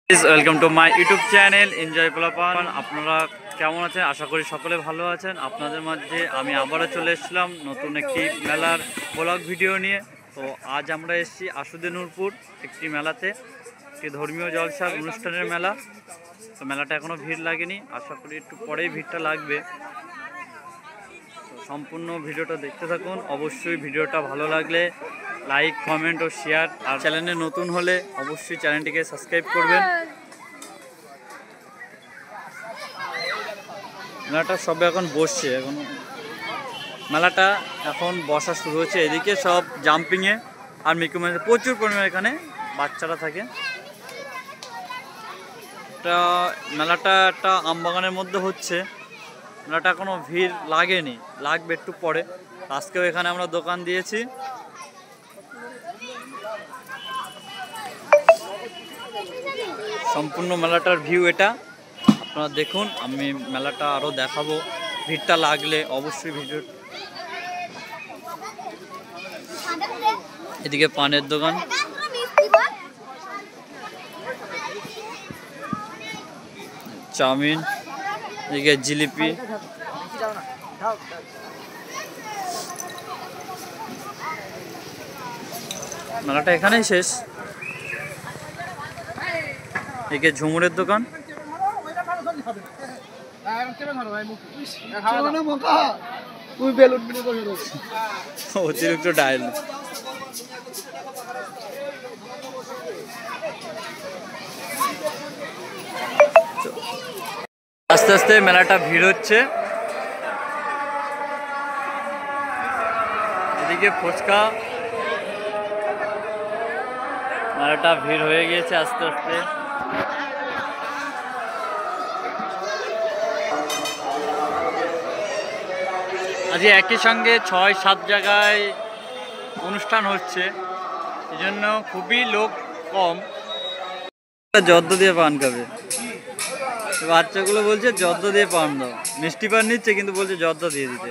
Welcome to my YouTube channel enjoy পোলাপান। আপনারা কেমন আছেন? আশা করি সকলে ভালো আছেন। আপনাদের মাঝে আমি আবারও চলে এসেছিলাম নতুন একটি মেলার ব্লগ ভিডিও নিয়ে। তো আজ আমরা এসেছি আশুদে নূরপুর একটি মেলাতে, একটি ধর্মীয় জলসার অনুষ্ঠানের মেলা। তো মেলাটা এখনও ভিড় লাগেনি, আশা করি একটু পরেই ভিড়টা লাগবে। তো সম্পূর্ণ ভিডিওটা দেখতে থাকুন। অবশ্যই ভিডিওটা ভালো লাগলে লাইক, কমেন্ট ও শেয়ার, আর চ্যানেলে নতুন হলে অবশ্যই চ্যানেলটিকে সাবস্ক্রাইব করবেন। মেলাটা সব এখন বসছে, এখন মেলাটা এখন বসা শুরু হচ্ছে। এদিকে সব জাম্পিংয়ে আর মিকি মাউসে প্রচুর পরিমাণে এখানে বাচ্চারা থাকে। মেলাটা একটা আমবাগানের মধ্যে হচ্ছে। মেলাটা এখনও ভিড় লাগেনি, লাগবে একটু পরে। আজকেও এখানে আমরা দোকান দিয়েছি। সম্পূর্ণ মেলাটার ভিউ এটা, আপনারা দেখুন। আমি মেলাটা আরও দেখাবো, ভিড়টা লাগলে অবশ্যই ভিডিও। এদিকে পানের দোকান, চাউমিন, এদিকে জিলিপি। মেলাটা এখানেই শেষ। এদিকে ঝুমুরের দোকান, অতিরিক্ত ডায়ল। আস্তে আস্তে মেলাটা ভিড় হচ্ছে। এদিকে ফুচকা, মেলাটা ভিড় হয়ে গিয়েছে আস্তে আস্তে। আজ একই সঙ্গে ৬-৭ জায়গায় অনুষ্ঠান হচ্ছে, এই জন্য খুবই লোক কম। জর্দা দিয়ে পান খাবে, বাচ্চাগুলো বলছে জর্দা দিয়ে পান দাও। মিষ্টি পান নিচ্ছে কিন্তু বলছে জর্দা দিয়ে দিতে।